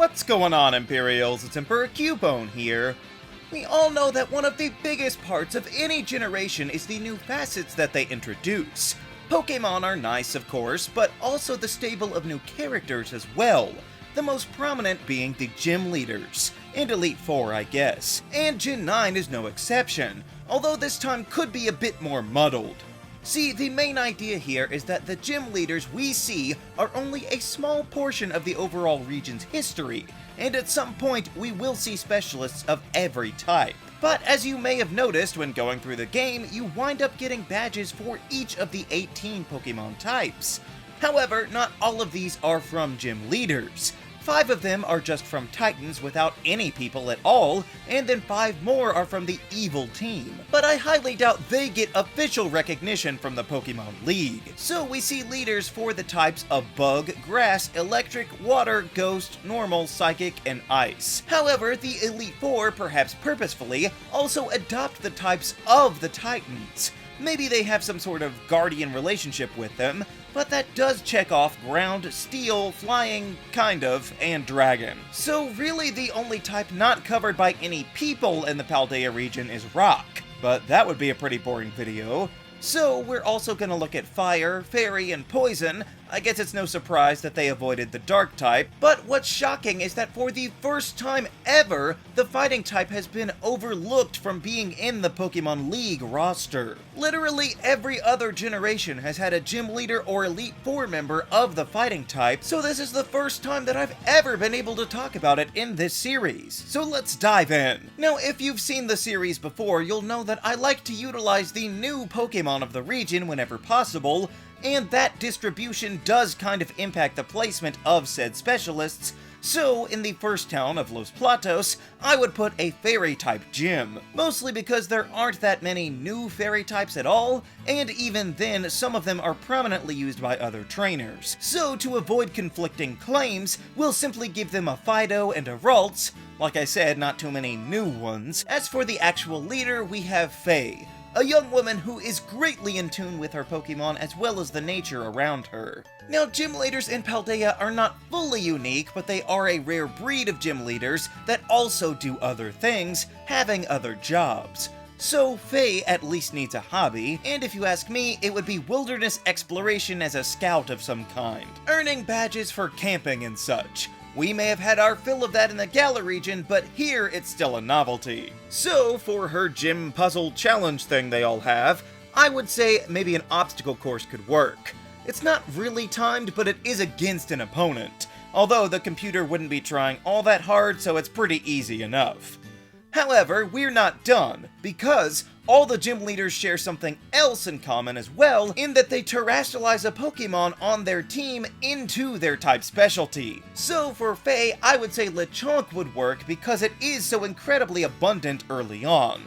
What's going on, Imperials? It's Emperor Cubone here. We all know that one of the biggest parts of any generation is the new facets that they introduce. Pokémon are nice, of course, but also the stable of new characters as well. The most prominent being the gym leaders, and Elite Four, I guess. And Gen 9 is no exception, although this time could be a bit more muddled. See, the main idea here is that the gym leaders we see are only a small portion of the overall region's history, and at some point we will see specialists of every type. But as you may have noticed when going through the game, you wind up getting badges for each of the 18 Pokémon types. However, not all of these are from gym leaders. 5 of them are just from Titans without any people at all, and then 5 more are from the evil team. But I highly doubt they get official recognition from the Pokémon League. So we see leaders for the types of Bug, Grass, Electric, Water, Ghost, Normal, Psychic, and Ice. However, the Elite Four, perhaps purposefully, also adopt the types of the Titans. Maybe they have some sort of guardian relationship with them, but that does check off Ground, Steel, Flying, kind of, and Dragon. So really the only type not covered by any people in the Paldea region is Rock. But that would be a pretty boring video. So we're also gonna look at Fire, Fairy, and Poison. I guess it's no surprise that they avoided the Dark type, but what's shocking is that for the first time ever, the Fighting type has been overlooked from being in the Pokémon League roster. Literally every other generation has had a Gym Leader or Elite Four member of the Fighting type, so this is the first time that I've ever been able to talk about it in this series. So let's dive in. Now, if you've seen the series before, you'll know that I like to utilize the new Pokémon of the region whenever possible, and that distribution does kind of impact the placement of said specialists. So, in the first town of Los Platos, I would put a Fairy-type gym, mostly because there aren't that many new Fairy types at all, and even then, some of them are prominently used by other trainers. So, to avoid conflicting claims, we'll simply give them a Fido and a Ralts. Like I said, not too many new ones. As for the actual leader, we have Faye, a young woman who is greatly in tune with her Pokémon as well as the nature around her. Now, gym leaders in Paldea are not fully unique, but they are a rare breed of gym leaders that also do other things, having other jobs. So Faye at least needs a hobby, and if you ask me, it would be wilderness exploration as a scout of some kind, earning badges for camping and such. We may have had our fill of that in the Galar region, but here it's still a novelty. So, for her gym puzzle challenge thing they all have, I would say maybe an obstacle course could work. It's not really timed, but it is against an opponent, although the computer wouldn't be trying all that hard, so it's pretty easy enough. However, we're not done, because all the gym leaders share something else in common as well, in that they Terastallize a Pokémon on their team into their type specialty. So for Faye, I would say Lechonk would work because it is so incredibly abundant early on.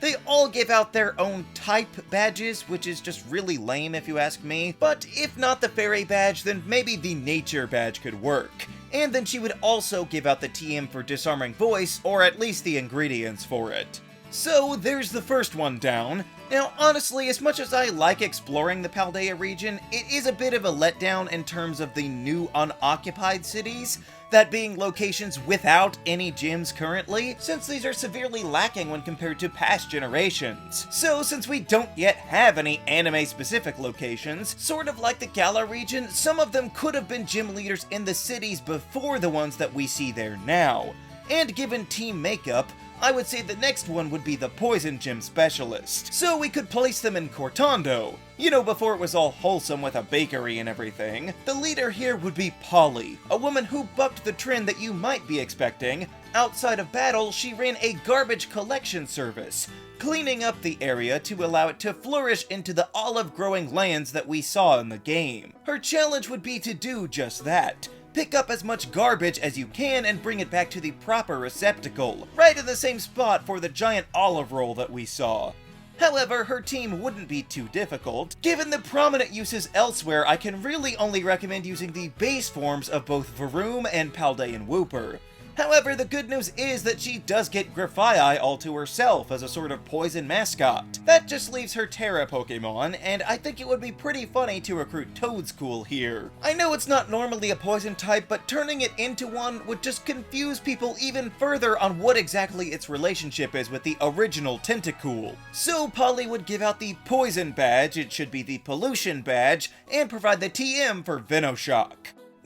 They all give out their own type badges, which is just really lame if you ask me, but if not the Fairy badge, then maybe the Nature badge could work. And then she would also give out the TM for Disarming Voice, or at least the ingredients for it. So there's the first one down. Now honestly, as much as I like exploring the Paldea region, it is a bit of a letdown in terms of the new unoccupied cities, that being locations without any gyms currently, since these are severely lacking when compared to past generations. So since we don't yet have any anime-specific locations, sort of like the Galar region, some of them could have been gym leaders in the cities before the ones that we see there now. And given team makeup, I would say the next one would be the Poison Gym Specialist. So we could place them in Cortando. You know, before it was all wholesome with a bakery and everything. The leader here would be Polly, a woman who bucked the trend that you might be expecting. Outside of battle, she ran a garbage collection service, cleaning up the area to allow it to flourish into the olive-growing lands that we saw in the game. Her challenge would be to do just that. Pick up as much garbage as you can and bring it back to the proper receptacle, right in the same spot for the giant olive roll that we saw. However, her team wouldn't be too difficult. Given the prominent uses elsewhere, I can really only recommend using the base forms of both Varoom and Paldean Wooper. However, the good news is that she does get Grafaiai all to herself as a sort of poison mascot. That just leaves her Terra Pokemon, and I think it would be pretty funny to recruit Toadscool here. I know it's not normally a poison type, but turning it into one would just confuse people even further on what exactly its relationship is with the original Tentacool. So Polly would give out the Poison Badge, it should be the Pollution Badge, and provide the TM for Venoshock.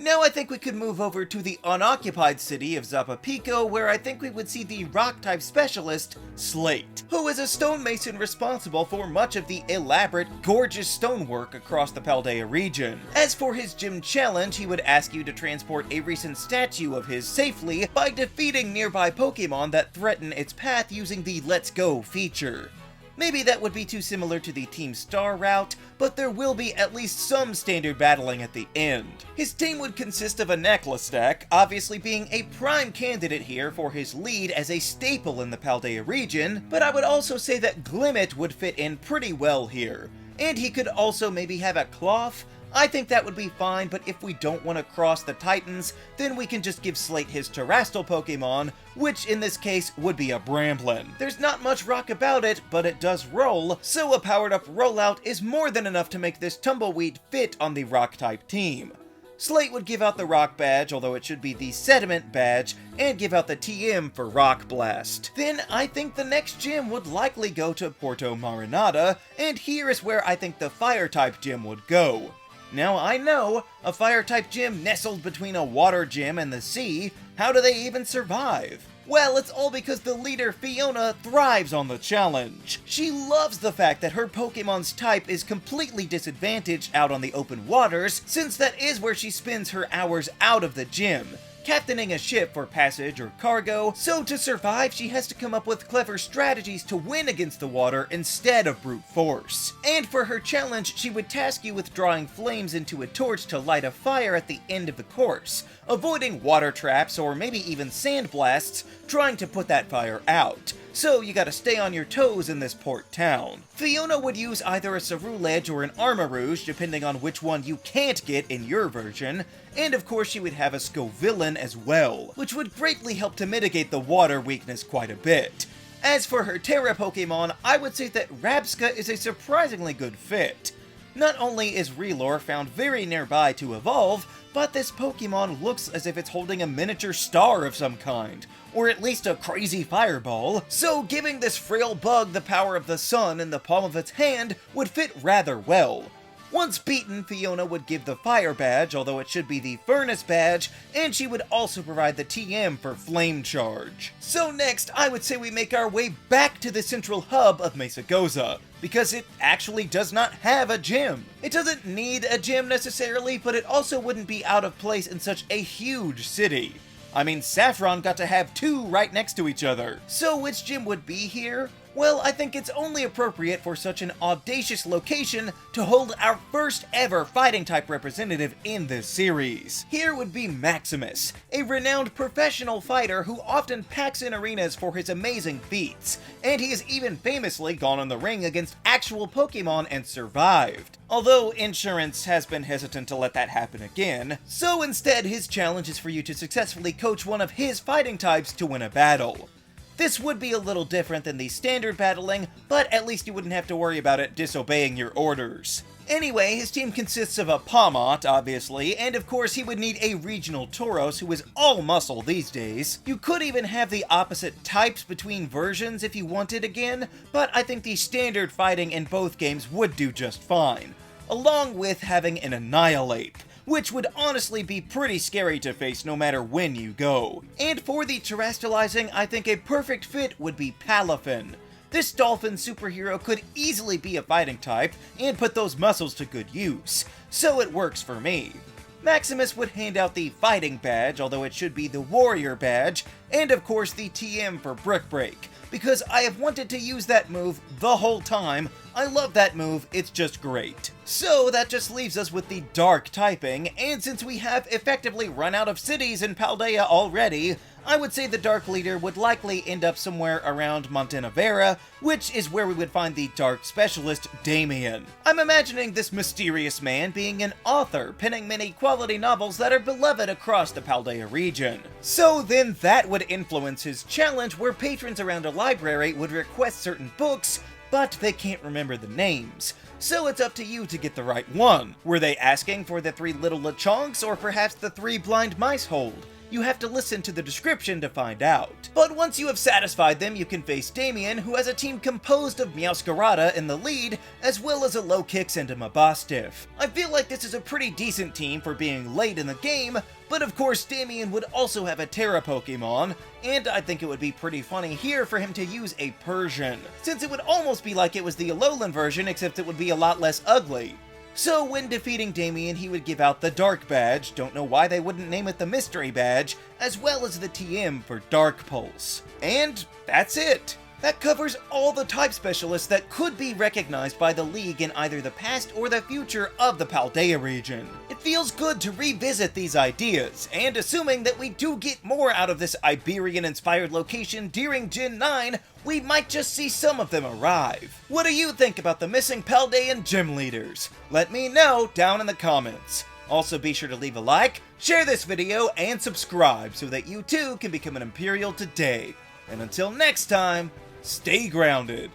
Now I think we could move over to the unoccupied city of Zapapico, where I think we would see the Rock-type specialist, Slate, who is a stonemason responsible for much of the elaborate, gorgeous stonework across the Paldea region. As for his gym challenge, he would ask you to transport a recent statue of his safely by defeating nearby Pokemon that threaten its path using the Let's Go feature. Maybe that would be too similar to the Team Star route, but there will be at least some standard battling at the end. His team would consist of a necklace deck, obviously being a prime candidate here for his lead as a staple in the Paldea region, but I would also say that Glimmet would fit in pretty well here. And he could also maybe have a Cloth. I think that would be fine, but if we don't want to cross the Titans, then we can just give Slate his Terastal Pokemon, which in this case would be a Bramblin. There's not much rock about it, but it does roll, so a powered up rollout is more than enough to make this Tumbleweed fit on the Rock-type team. Slate would give out the Rock Badge, although it should be the Sediment Badge, and give out the TM for Rock Blast. Then I think the next gym would likely go to Porto Marinada, and here is where I think the Fire-type gym would go. Now I know, a Fire-type gym nestled between a water gym and the sea, how do they even survive? Well, it's all because the leader Fiona thrives on the challenge. She loves the fact that her Pokemon's type is completely disadvantaged out on the open waters, since that is where she spends her hours out of the gym, captaining a ship for passage or cargo, so to survive she has to come up with clever strategies to win against the water instead of brute force. And for her challenge, she would task you with drawing flames into a torch to light a fire at the end of the course, avoiding water traps or maybe even sand blasts, trying to put that fire out. So you gotta stay on your toes in this port town. Fiona would use either a Ceruledge or an Armarouge, depending on which one you can't get in your version, and of course she would have a Scovillain as well, which would greatly help to mitigate the water weakness quite a bit. As for her Terra Pokemon, I would say that Rabsca is a surprisingly good fit. Not only is Relore found very nearby to evolve, but this Pokemon looks as if it's holding a miniature star of some kind, or at least a crazy fireball, so giving this frail bug the power of the sun in the palm of its hand would fit rather well. Once beaten, Fiona would give the Fire Badge, although it should be the Furnace Badge, and she would also provide the TM for Flame Charge. So next, I would say we make our way back to the central hub of Mesagoza, because it actually does not have a gym. It doesn't need a gym necessarily, but it also wouldn't be out of place in such a huge city. I mean, Saffron got to have two right next to each other. So which gym would be here? Well, I think it's only appropriate for such an audacious location to hold our first ever fighting-type representative in this series. Here would be Maximus, a renowned professional fighter who often packs in arenas for his amazing feats, and he has even famously gone in the ring against actual Pokemon and survived. Although insurance has been hesitant to let that happen again, so instead his challenge is for you to successfully coach one of his fighting types to win a battle. This would be a little different than the standard battling, but at least you wouldn't have to worry about it disobeying your orders. Anyway, his team consists of a Pawmot, obviously, and of course he would need a regional Tauros who is all muscle these days. You could even have the opposite types between versions if you wanted again, but I think the standard fighting in both games would do just fine, along with having an Annihilate, which would honestly be pretty scary to face no matter when you go. And for the Terastallizing, I think a perfect fit would be Palafin. This dolphin superhero could easily be a fighting type and put those muscles to good use, so it works for me. Maximus would hand out the Fighting Badge, although it should be the Warrior Badge, and of course the TM for Brick Break, because I have wanted to use that move the whole time. I love that move, it's just great. So that just leaves us with the Dark typing, and since we have effectively run out of cities in Paldea already, I would say the Dark leader would likely end up somewhere around Montenevera, which is where we would find the Dark specialist, Damien. I'm imagining this mysterious man being an author, penning many quality novels that are beloved across the Paldea region. So then that would influence his challenge, where patrons around a library would request certain books, but they can't remember the names. So it's up to you to get the right one. Were they asking for the 3 little Lechonks, or perhaps the 3 blind mice hold? You have to listen to the description to find out. But once you have satisfied them, you can face Damien, who has a team composed of Meowscarada in the lead, as well as a Low-Kix and a Mabastiff. I feel like this is a pretty decent team for being late in the game, but of course Damien would also have a Terra Pokemon, and I think it would be pretty funny here for him to use a Persian, since it would almost be like it was the Alolan version, except it would be a lot less ugly. So when defeating Damien, he would give out the Dark Badge, don't know why they wouldn't name it the Mystery Badge, as well as the TM for Dark Pulse. And that's it! That covers all the type specialists that could be recognized by the League in either the past or the future of the Paldea region. It feels good to revisit these ideas, and assuming that we do get more out of this Iberian-inspired location during Gen 9, we might just see some of them arrive. What do you think about the missing Paldean gym leaders? Let me know down in the comments. Also be sure to leave a like, share this video, and subscribe so that you too can become an Imperial today. And until next time, stay grounded.